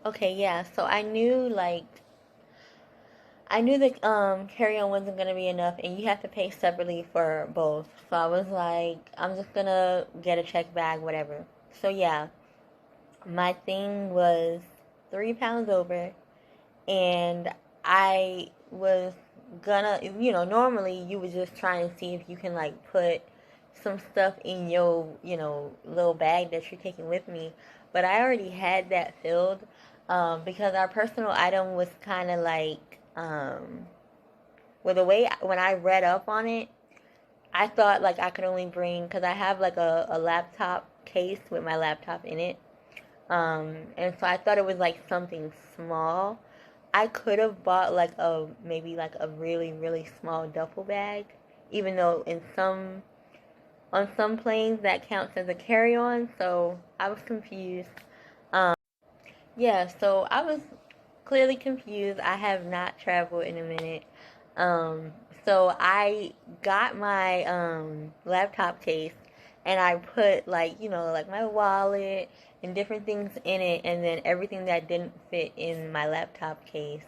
Okay, yeah. So I knew that carry-on wasn't gonna be enough, and you have to pay separately for both. So I was like, I'm just gonna get a check bag, whatever. So yeah, my thing was 3 pounds over, and I was gonna, normally you would just try and see if you can like put some stuff in your, little bag that you're taking with me. But I already had that filled, because our personal item was kind of like, well, the way when I read up on it, I thought like I could only bring, because I have like a laptop case with my laptop in it. And so I thought it was like something small. I could have bought like maybe like a really, really small duffel bag, even though on some planes that counts as a carry-on. So I was confused. Um, yeah, so I was clearly confused. I have not traveled in a minute. Um, so I got my laptop case, and I put like, like my wallet and different things in it, and then everything that didn't fit in my laptop case,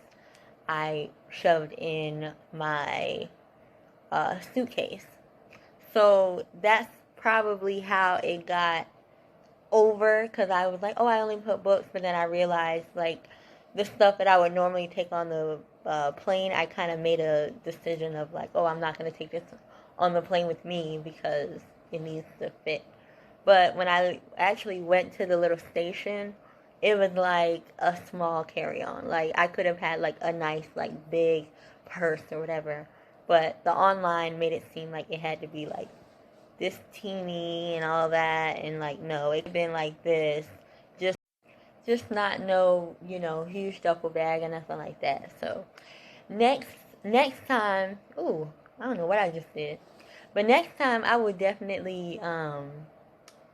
I shoved in my suitcase. So that's probably how it got over, because I was like, oh, I only put books, but then I realized like the stuff that I would normally take on the plane, I kind of made a decision of like, oh, I'm not going to take this on the plane with me because it needs to fit. But when I actually went to the little station, it was like a small carry-on. Like I could have had like a nice like big purse or whatever, but the online made it seem like it had to be like this teeny and all that, and like no, it could have been like this, just not no, huge duffel bag and nothing like that. So next next time, ooh, I don't know what I just did, but next time I would definitely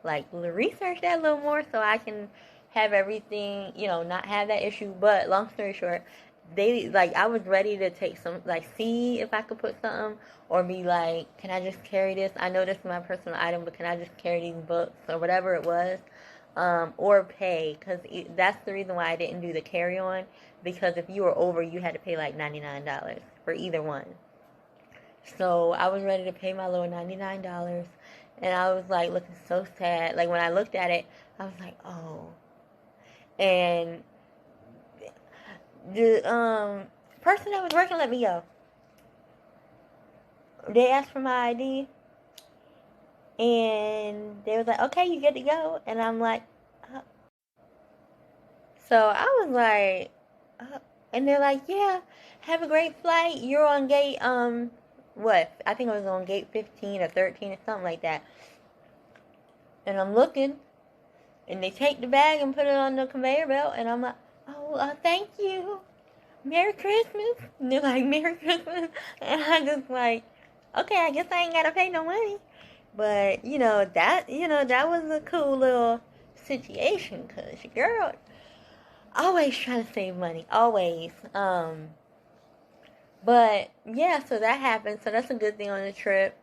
like research that a little more so I can have everything, not have that issue. But long story short, they like I was ready to take some, like see if I could put something, or be like, can I just carry this? I know this is my personal item, but can I just carry these books or whatever it was, or pay? Because that's the reason why I didn't do the carry on, because if you were over, you had to pay like $99 for either one. So I was ready to pay my little $99, and I was like looking so sad. Like when I looked at it, I was like, oh. And the person that was working let me go. They asked for my ID, and they was like, okay, you get to go. And I'm like, uh. So I was like, and they're like, yeah, have a great flight. You're on gate what? I think I was on gate 15 or 13 or something like that. And I'm looking, and they take the bag and put it on the conveyor belt, and I'm like, oh, thank you, Merry Christmas. And they're like, Merry Christmas. And I just like, okay, I guess I ain't gotta pay no money. But that was a cool little situation, because your girl always trying to save money, always. But yeah, so that happened. So that's a good thing on the trip.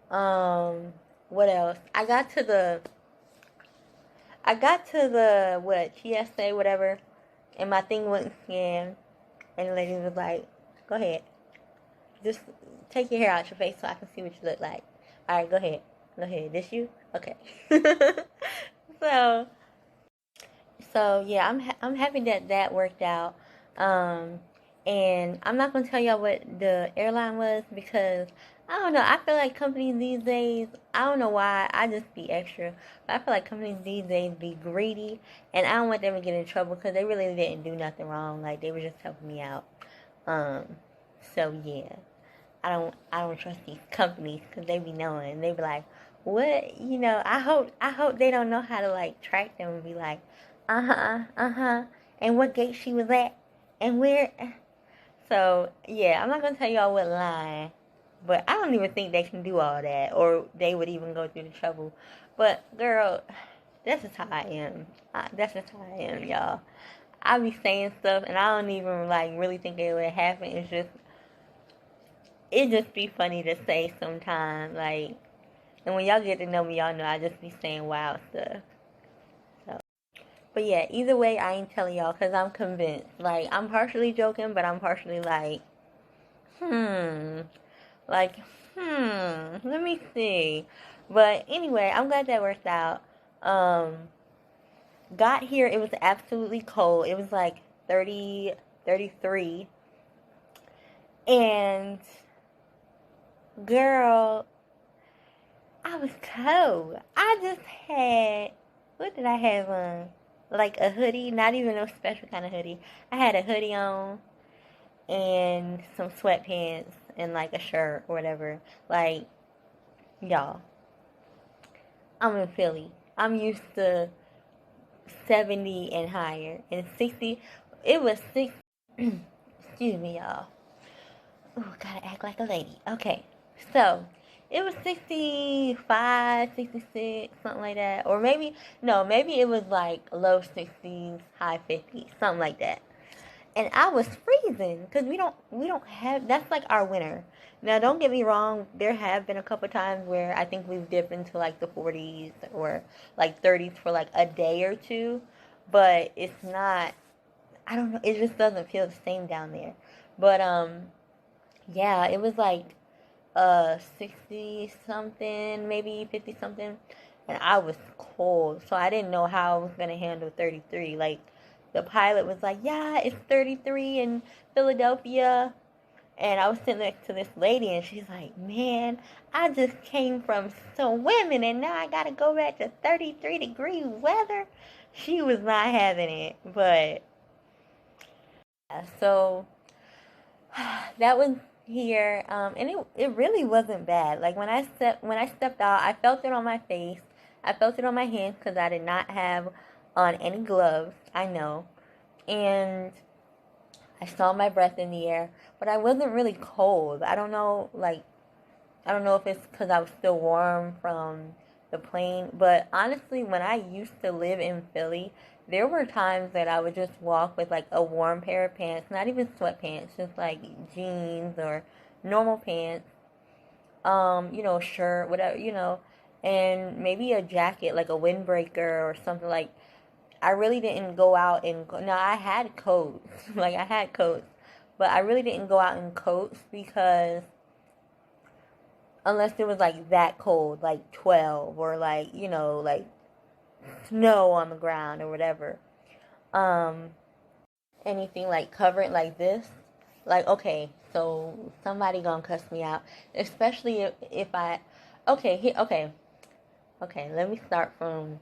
Um, what else? I got to the what, TSA, whatever, and my thing wouldn't scan. And the lady was like, "Go ahead, just take your hair out your face so I can see what you look like. All right, go ahead, go ahead. This you? Okay." so so yeah, I'm happy that that worked out. Um, and I'm not gonna tell y'all what the airline was, because I don't know. I feel like companies these days, I don't know why. I just be extra, but I feel like companies these days be greedy, and I don't want them to get in trouble because they really didn't do nothing wrong. Like they were just helping me out. Um, so yeah. I don't trust these companies because they be knowing. They be like, what? I hope they don't know how to like track them and be like, uh huh, and what gate she was at, and where. So yeah, I'm not gonna tell y'all what line, but I don't even think they can do all that, or they would even go through the trouble. But girl, that's just how I am. That's just how I am, y'all. I be saying stuff and I don't even like really think it would happen. It just be funny to say sometimes, like, and when y'all get to know me, y'all know I just be saying wild stuff. So But yeah, either way, I ain't telling y'all because I'm convinced. Like, I'm partially joking, but I'm partially like, hmm. Like, let me see. But anyway, I'm glad that worked out. Um, got here, it was absolutely cold. It was like 30, 33. And, girl, I was cold. I just had, what did I have on? Like a hoodie, not even no special kind of hoodie. I had a hoodie on and some sweatpants and like a shirt or whatever. Like, y'all, I'm in Philly. I'm used to 70 and higher. And 60, it was 60. Excuse me, y'all. Ooh, gotta act like a lady. Okay, so it was 65, 66, something like that. Or maybe, no, maybe it was like low 60s, high 50s, something like that. And I was freezing because we don't have, that's like our winter. Now don't get me wrong, there have been a couple times where I think we've dipped into like the 40s or like 30s for like a day or two, but it's not, I don't know, it just doesn't feel the same down there. But yeah, it was like 60 something, maybe 50 something, and I was cold, so I didn't know how I was gonna handle 33. Like, the pilot was like, yeah, it's 33 in Philadelphia, and I was sitting next to this lady, and she's like, man, I just came from swimming, and now I gotta go back to 33-degree weather. She was not having it, but yeah, so that was here, and it really wasn't bad. Like when I stepped out, I felt it on my face, I felt it on my hands because I did not have on any gloves. I know, and I saw my breath in the air, but I wasn't really cold. I don't know, like I don't know if it's because I was still warm from the plane, but honestly, when I used to live in Philly, there were times that I would just walk with like a warm pair of pants, not even sweatpants, just like jeans or normal pants, shirt, whatever, and maybe a jacket, like a windbreaker or something. Like, I really didn't go out and now I had coats, like I had coats, but I really didn't go out in coats because unless it was like that cold, like 12 or like, like snow on the ground or whatever. Um, anything like covering like this, like okay, so somebody gonna cuss me out, especially if I, okay, let me start from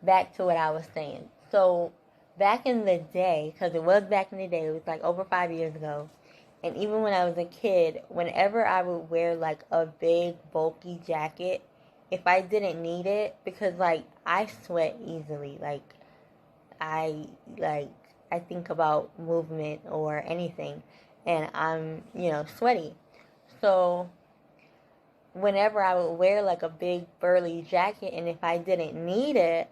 back to what I was saying. So back in the day, because it was back in the day, it was like over 5 years ago. And even when I was a kid, whenever I would wear like a big bulky jacket, if I didn't need it, because like I sweat easily, I like I think about movement or anything, and I'm sweaty. So whenever I would wear like a big burly jacket, and if I didn't need it,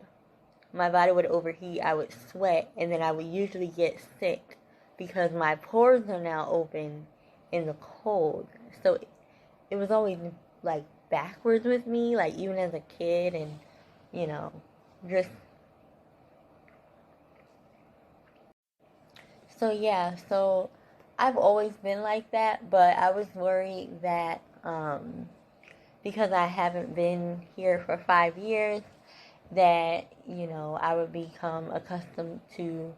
my body would overheat, I would sweat, and then I would usually get sick because my pores are now open in the cold. So it was always like backwards with me, like even as a kid, and you know, just so yeah, so I've always been like that, but I was worried that because I haven't been here for 5 years, that I would become accustomed to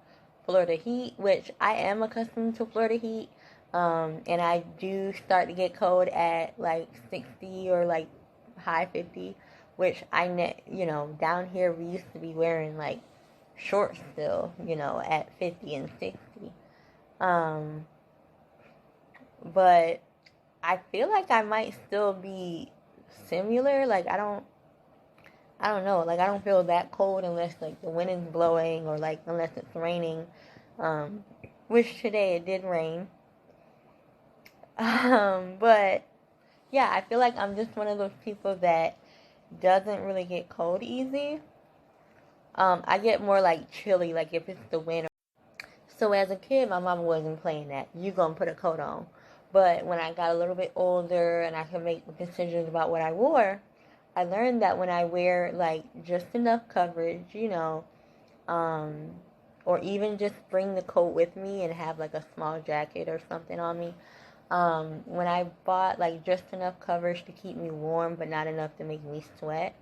Florida heat, which I am accustomed to Florida heat, and I do start to get cold at like 60 or like high 50, which down here we used to be wearing like shorts still, at 50 and 60. Um, but I feel like I might still be similar. Like I don't know. Like I don't feel that cold unless like the wind is blowing or like unless it's raining. Um, which today it did rain. But yeah, I feel like I'm just one of those people that doesn't really get cold easy. I get more like chilly, like if it's the wind. So as a kid, my mama wasn't playing that. You gonna put a coat on. But when I got a little bit older and I could make decisions about what I wore, I learned that when I wear like just enough coverage, um, or even just bring the coat with me and have like a small jacket or something on me. When I bought like just enough coverage to keep me warm but not enough to make me sweat,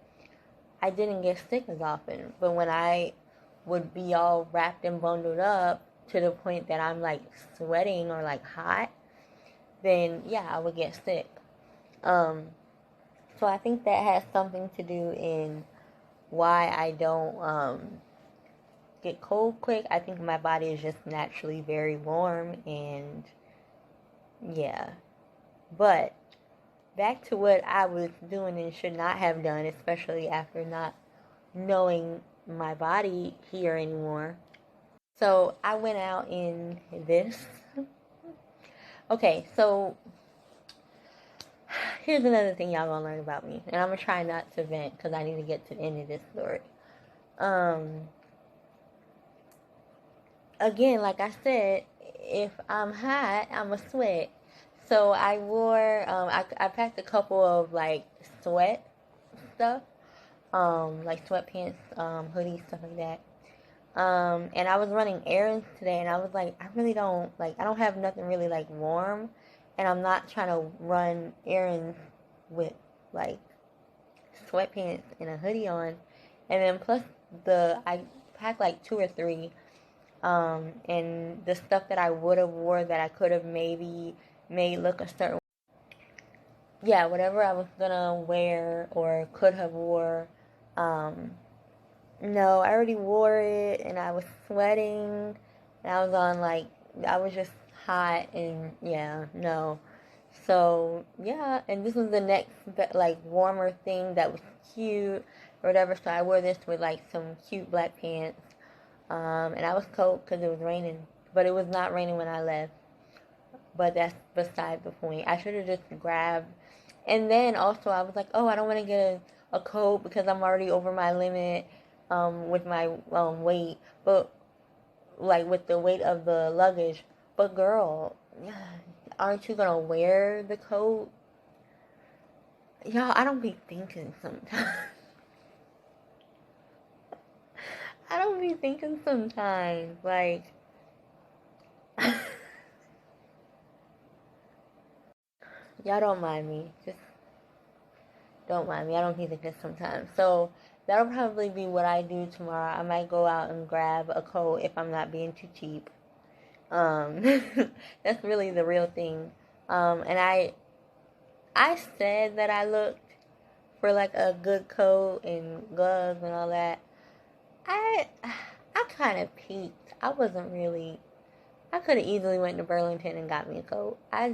I didn't get sick as often. But when I would be all wrapped and bundled up to the point that I'm like sweating or like hot, then yeah, I would get sick. Um, so I think that has something to do in why I don't get cold quick. I think my body is just naturally very warm, and yeah. But back to what I was doing and should not have done, especially after not knowing my body here anymore. So I went out in this. Okay, so here's another thing y'all gonna learn about me, and I'm gonna try not to vent because I need to get to the end of this story. Again, like I said, if I'm hot, I'm a sweat. So I wore, I packed a couple of like sweat stuff, like sweatpants, hoodies, stuff like that. And I was running errands today, and I was like, I really don't, like, I don't have nothing really, like, warm, and I'm not trying to run errands with, like, sweatpants and a hoodie on, and then plus I packed, like, 2 or 3, and the stuff that I would have wore that I could have maybe made look a certain, yeah, whatever I was gonna wear or could have wore, no, I already wore it, and I was sweating, and I was on, like, I was just hot, and, yeah, no. So, yeah, and this was the next, like, warmer thing that was cute, or whatever, so I wore this with, like, some cute black pants, and I was cold because it was raining, but it was not raining when I left, but that's beside the point. I should have just grabbed, and then also I was like, oh, I don't want to get a coat because I'm already over my limit, with my weight, but like with the weight of the luggage. But girl, aren't you gonna wear the coat? Y'all, I don't be thinking sometimes. I don't be thinking sometimes, like, y'all don't mind me. Just don't mind me. I don't be thinking sometimes. So that'll probably be what I do tomorrow. I might go out and grab a coat if I'm not being too cheap. Um, that's really the real thing. And I said that I looked for like a good coat and gloves and all that. I kind of peaked. I wasn't really. I could have easily went to Burlington and got me a coat. I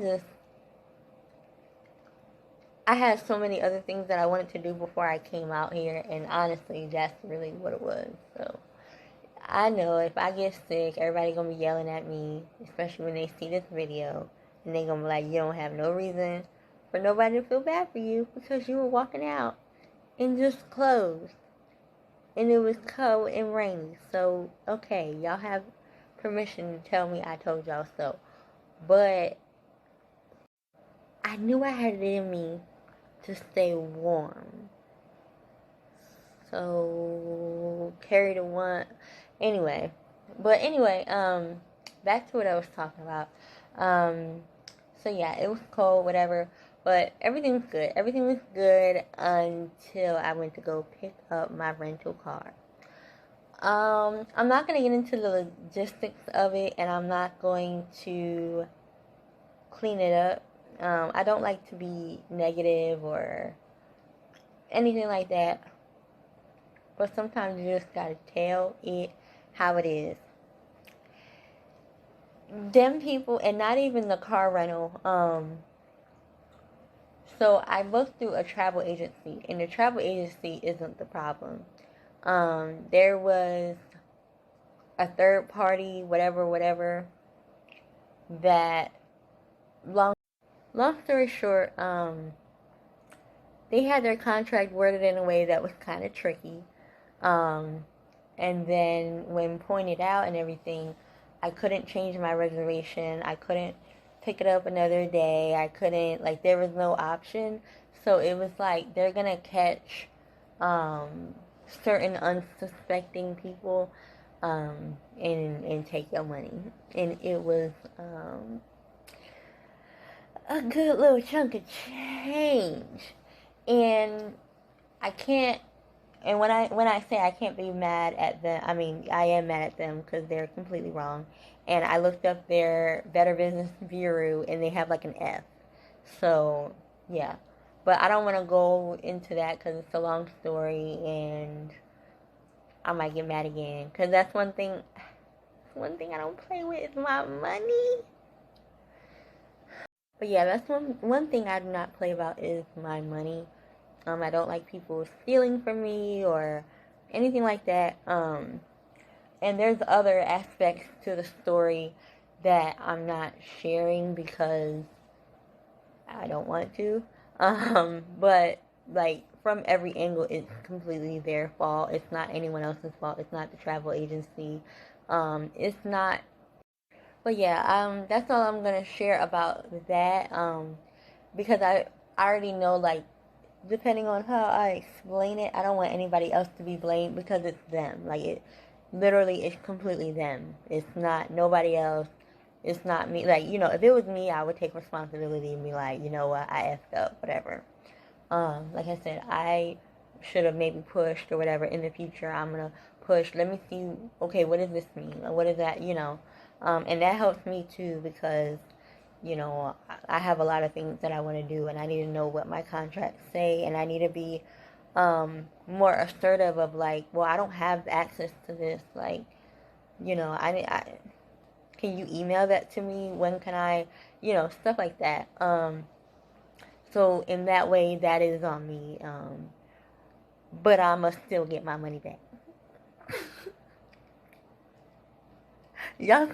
had so many other things that I wanted to do before I came out here, and honestly, that's really what it was. So I know if I get sick, everybody gonna be yelling at me, especially when they see this video, and they gonna be like, you don't have no reason for nobody to feel bad for you because you were walking out in just clothes, and it was cold and rainy. So okay, y'all have permission to tell me I told y'all so, but I knew I had it in me to stay warm. So carry the one. Anyway, back to what I was talking about. So yeah, it was cold, whatever, but everything was good. Everything was good until I went to go pick up my rental car. I'm not gonna get into the logistics of it, and I'm not going to clean it up. I don't like to be negative or anything like that, but sometimes you just gotta tell it how it is. Them people, and not even the car rental. So I booked through a travel agency, and the travel agency isn't the problem. There was a third party, whatever, that long story short, they had their contract worded in a way that was kind of tricky. And then when pointed out and everything, I couldn't change my reservation. I couldn't pick it up another day. I couldn't, like, there was no option. So it was like they're gonna catch certain unsuspecting people and take your money. And it was a good little chunk of change. And I can't. And when I say I can't be mad at them, I mean I am mad at them because they're completely wrong. And I looked up their Better Business Bureau, and they have like an F. So yeah, but I don't want to go into that because it's a long story, and I might get mad again. Because that's one thing. One thing I don't play with is my money. But yeah, that's one thing I do not play about is my money. I don't like people stealing from me or anything like that. And there's other aspects to the story that I'm not sharing because I don't want to. But like from every angle, it's completely their fault. It's not anyone else's fault. It's not the travel agency. It's not. But yeah, that's all I'm gonna share about that. Because I already know, like, depending on how I explain it, I don't want anybody else to be blamed because it's them. Like, it literally is completely them. It's not nobody else. It's not me. Like, if it was me, I would take responsibility and be like, you know what, I effed up, whatever. Like I said, I should have maybe pushed or whatever. In the future, I'm gonna push. Let me see. Okay, what does this mean? What is that? And that helps me too because I have a lot of things that I want to do, and I need to know what my contracts say, and I need to be more assertive of like, well, I don't have access to this. Like, I can you email that to me? When can I, stuff like that. So in that way, that is on me. But I must still get my money back. y'all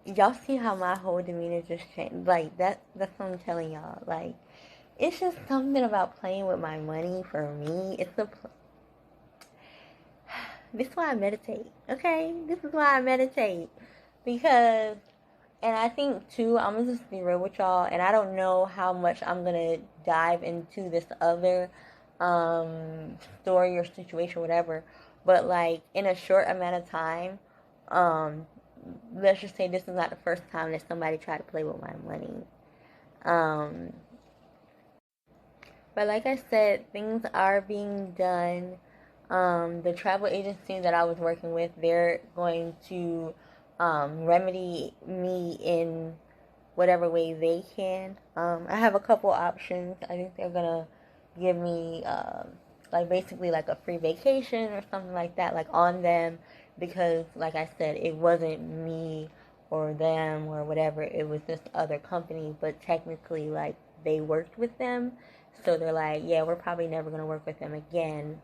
y'all see how my whole demeanor just changed? Like that's what I'm telling y'all. Like it's just something about playing with my money for me. This is why I meditate. Okay, this is why I meditate because, and I think too, I'm gonna just be real with y'all, and I don't know how much I'm gonna dive into this other story or situation, whatever. But like in a short amount of time, um, let's just say this is not the first time that somebody tried to play with my money. Um, but like I said, things are being done. The travel agency that I was working with, they're going to remedy me in whatever way they can. I have a couple options. I think they're gonna give me like basically like a free vacation or something like that, like on them, because like I said, it wasn't me or them or whatever. It was this other company, but technically like they worked with them, so they're like, yeah, we're probably never gonna work with them again,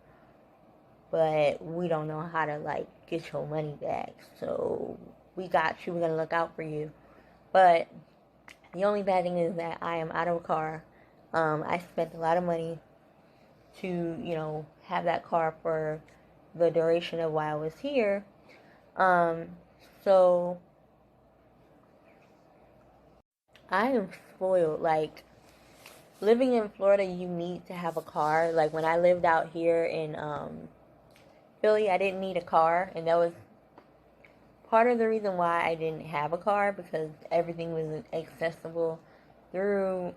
but we don't know how to like get your money back. So we got you. We're gonna look out for you. But the only bad thing is that I am out of a car. I spent a lot of money to, have that car for the duration of while I was here. Um, so I am spoiled. Like living in Florida, you need to have a car. Like when I lived out here in Philly, I didn't need a car, and that was part of the reason why I didn't have a car because everything was accessible through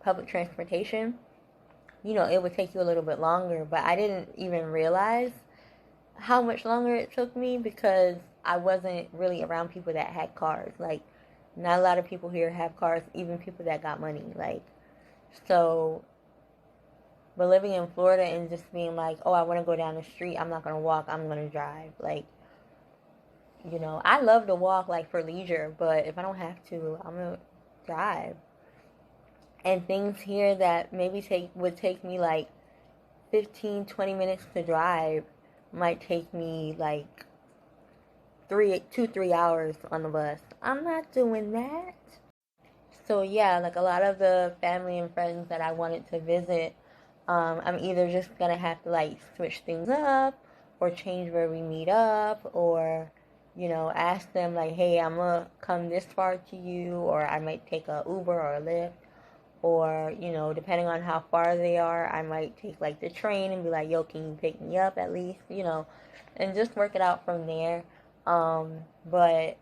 public transportation. It would take you a little bit longer, but I didn't even realize how much longer it took me because I wasn't really around people that had cars. Like, not a lot of people here have cars, even people that got money. Like, so, but living in Florida and just being like, oh, I want to go down the street, I'm not going to walk, I'm going to drive. Like, I love to walk, like, for leisure, but if I don't have to, I'm going to drive. And things here that maybe would take me, like, 15, 20 minutes to drive might take me, like, 3 hours on the bus. I'm not doing that. So, yeah, like, a lot of the family and friends that I wanted to visit, I'm either just going to have to, like, switch things up or change where we meet up or ask them like, hey, I'm gonna come this far to you, or I might take a Uber or a Lyft, or, depending on how far they are, I might take like the train and be like, yo, can you pick me up at least, and just work it out from there. But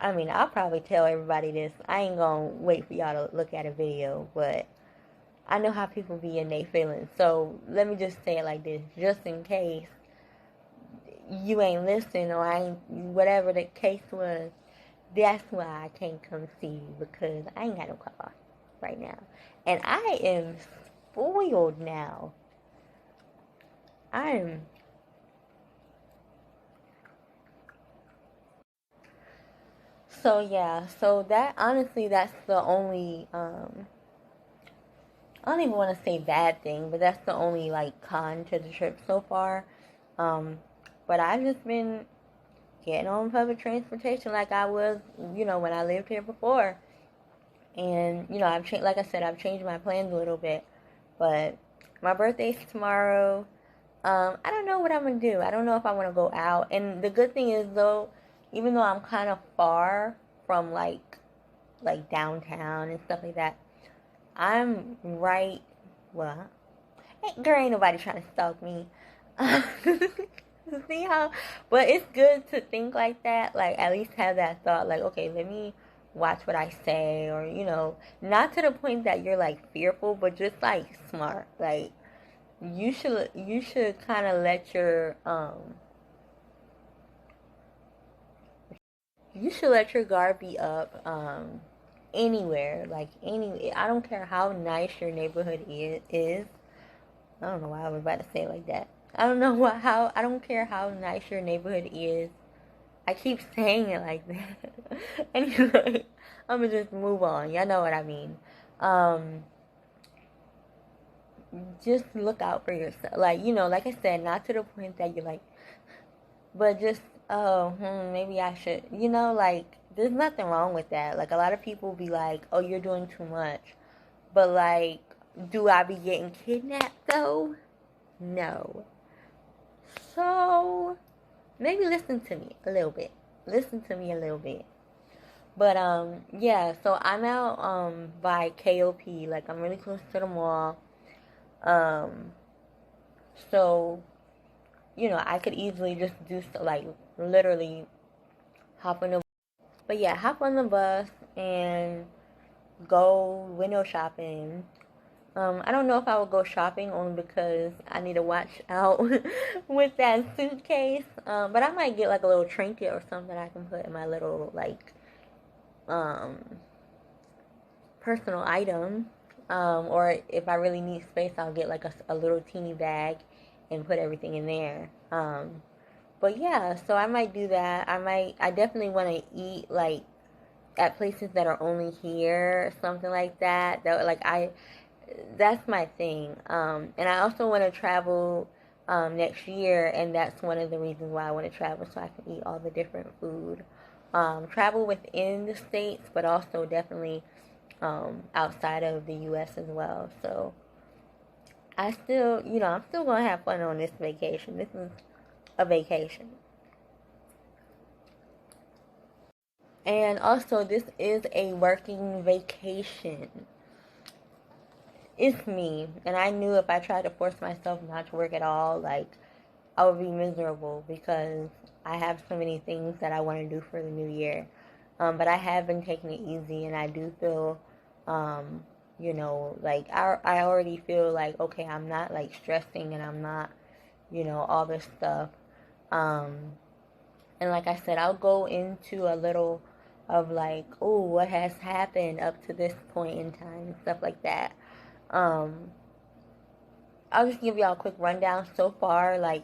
I mean, I'll probably tell everybody this. I ain't gonna wait for y'all to look at a video, but I know how people be in their feelings. So let me just say it like this, just in case you ain't listening or I ain't, whatever the case was, that's why I can't come see you, because I ain't got no car right now. And I am spoiled now. I'm so yeah, so that honestly that's the only I don't even want to say bad thing, but that's the only like con to the trip so far. Um but I've just been getting on public transportation like I was, when I lived here before. And I've changed, like I said, I've changed my plans a little bit. But my birthday's tomorrow. I don't know what I'm gonna do. I don't know if I want to go out. And the good thing is though, even though I'm kind of far from like downtown and stuff like that, I'm right. Well, girl, ain't nobody trying to stalk me. See how? But it's good to think like that. Like at least have that thought. Like, okay, let me watch what I say, or not to the point that you're like fearful, but just like smart. Like you should kind of let your you should let your guard be up anywhere, like any. I don't care how nice your neighborhood is. I don't know why I was about to say it like that. I don't know how. I don't care how nice your neighborhood is. I keep saying it like that. Anyway, I'm gonna just move on. Y'all know what I mean. Um, just look out for yourself. Like like I said, not to the point that you're like, but just maybe I should. Like there's nothing wrong with that. Like a lot of people be like, oh, you're doing too much, but like, do I be getting kidnapped though? No. So maybe listen to me a little bit. Listen to me a little bit. But yeah, so I'm out by KOP, like I'm really close to the mall. Um so I could easily just do like literally hop on the hop on the bus and go window shopping. I don't know if I would go shopping only because I need to watch out with that suitcase. But I might get like a little trinket or something I can put in my little like um, personal item. Or if I really need space, I'll get like a little teeny bag and put everything in there. But yeah, so I might do that. I definitely want to eat like at places that are only here, something like that. That's my thing. And I also want to travel next year, and that's one of the reasons why I want to travel, so I can eat all the different food. Travel within the states, but also definitely outside of the U.S. as well. So I still, I'm still gonna have fun on this vacation. This is a vacation. And also, this is a working vacation. It's me, and I knew if I tried to force myself not to work at all, like I would be miserable because I have so many things that I want to do for the new year. But I have been taking it easy, and I do feel, like I already feel like okay, I'm not like stressing, and I'm not, all this stuff. Um, and like I said, I'll go into a little of like, oh, what has happened up to this point in time, and stuff like that. Um, I'll just give y'all a quick rundown so far. Like,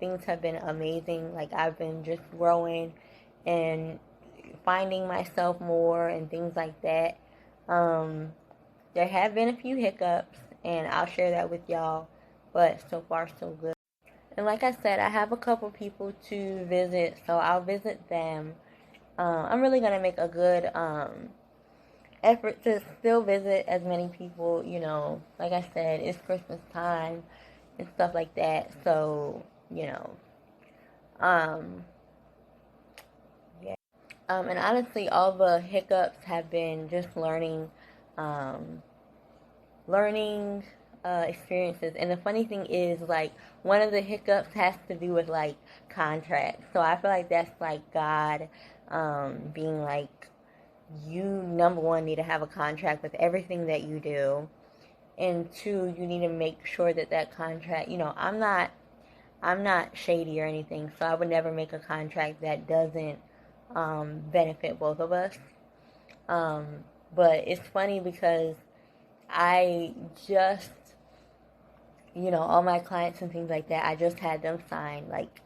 things have been amazing. Like, I've been just growing and finding myself more and things like that. Um, there have been a few hiccups, and I'll share that with y'all. But so far, so good. And like I said, I have a couple people to visit, so I'll visit them. I'm really gonna make a good effort to still visit as many people. Like I said, it's Christmas time and stuff like that. So um, yeah. And honestly, all the hiccups have been just learning um, learning experiences. And the funny thing is, like, one of the hiccups has to do with like contracts. So I feel like that's like God being like, you, number one, need to have a contract with everything that you do, and two, you need to make sure that that contract, I'm not shady or anything, so I would never make a contract that doesn't benefit both of us. um, but it's funny because I just, all my clients and things like that, I just had them sign like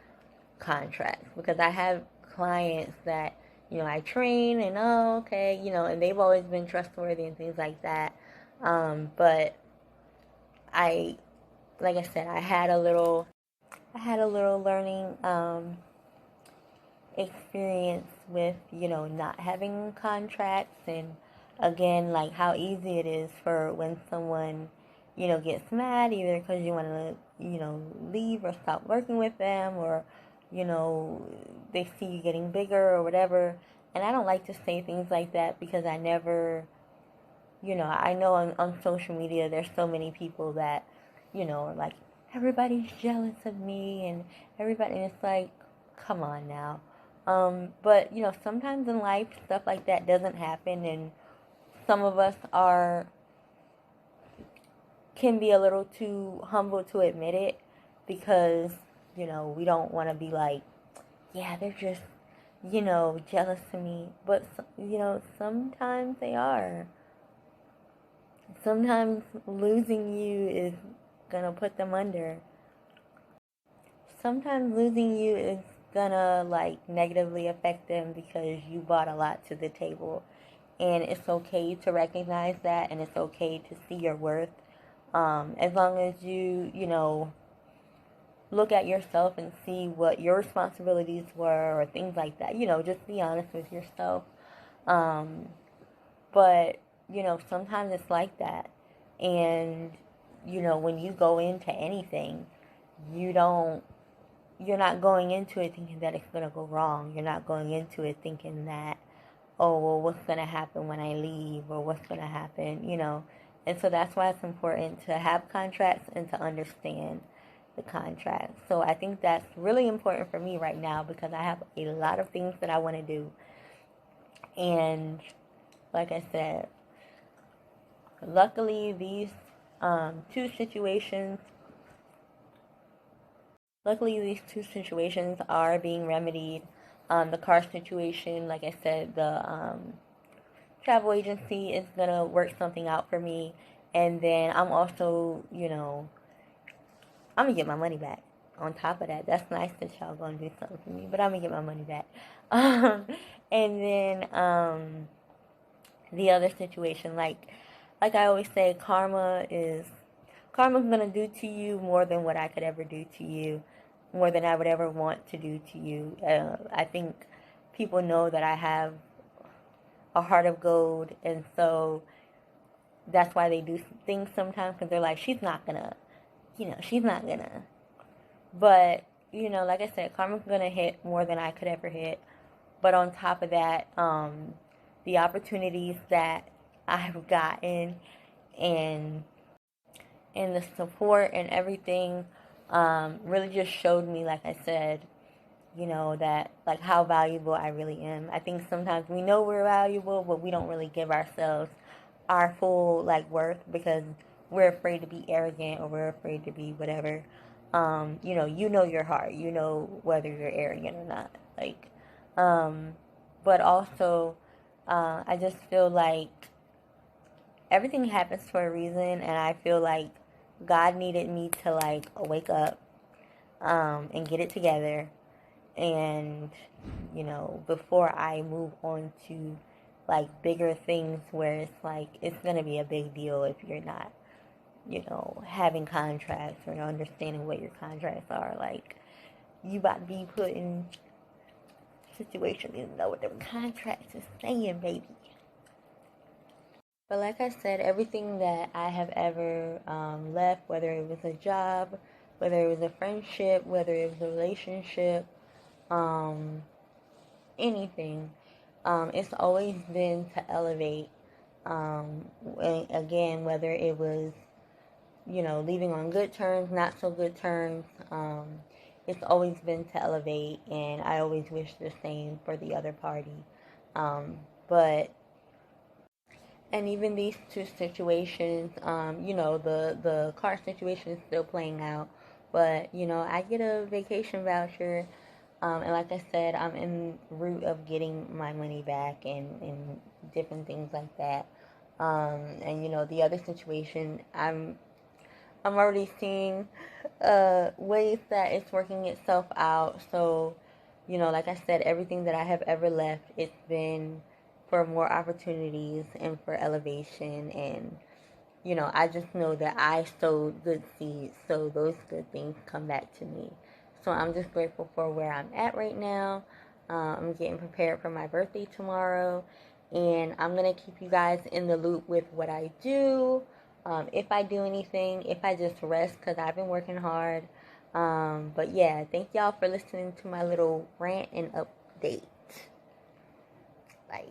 contracts because I have clients that, I train and, oh, okay, and they've always been trustworthy and things like that. But I, like I said, I had a little learning experience with, not having contracts, and again, like how easy it is for when someone, gets mad either because you want to, leave or stop working with them, or, you know, they see you getting bigger or whatever. And I don't like to say things like that because I never, I know on social media there's so many people that, are like, everybody's jealous of me and everybody, and it's like, come on now. But, sometimes in life stuff like that doesn't happen, and some of us can be a little too humble to admit it because, we don't want to be like, yeah, they're just, jealous of me. But, sometimes they are. Sometimes losing you is gonna put them under. Sometimes losing you is gonna like negatively affect them because you brought a lot to the table. And it's okay to recognize that, and it's okay to see your worth. As long as you look at yourself and see what your responsibilities were or things like that. Just be honest with yourself. Um, but, sometimes it's like that. And, when you go into anything, you don't, you're not going into it thinking that it's going to go wrong. You're not going into it thinking that, oh, well, what's going to happen when I leave, or what's going to happen. And so that's why it's important to have contracts and to understand the contract. So I think that's really important for me right now because I have a lot of things that I want to do. And like I said, luckily these two situations are being remedied. The car situation, like I said, the travel agency is gonna work something out for me, and then I'm also, I'm gonna get my money back. On top of that, that's nice that y'all gonna do something for me, but I'm gonna get my money back. And then the other situation, like I always say, karma's gonna do to you more than what I could ever do to you, more than I would ever want to do to you. I think people know that I have a heart of gold, and so that's why they do things sometimes, because they're like, she's not gonna. But, like I said, karma's gonna hit more than I could ever hit. But on top of that, the opportunities that I've gotten, and the support and everything, really just showed me, like I said, that like how valuable I really am. I think sometimes we know we're valuable, but we don't really give ourselves our full like worth because we're afraid to be arrogant, or we're afraid to be whatever. Your heart. You know whether you're arrogant or not. But also, I just feel like everything happens for a reason, and I feel like God needed me to like wake up, and get it together, and before I move on to like bigger things where it's like it's gonna be a big deal if you're not having contracts or understanding what your contracts are. Like, you about to be put in situations you know what the contracts is saying, baby. But like I said, everything that I have ever left, whether it was a job, whether it was a friendship, whether it was a relationship, anything, it's always been to elevate Again, whether it was, leaving on good terms, not so good terms, it's always been to elevate, and I always wish the same for the other party. But and even these two situations, the car situation is still playing out, but I get a vacation voucher, and like I said, I'm in route of getting my money back and different things like that. And the other situation, I'm already seeing ways that it's working itself out. So, like I said, everything that I have ever left, it's been for more opportunities and for elevation. And, I just know that I sowed good seeds, so those good things come back to me. So I'm just grateful for where I'm at right now. I'm getting prepared for my birthday tomorrow, and I'm going to keep you guys in the loop with what I do. If I do anything, if I just rest, because I've been working hard. But yeah, thank y'all for listening to my little rant and update. Bye.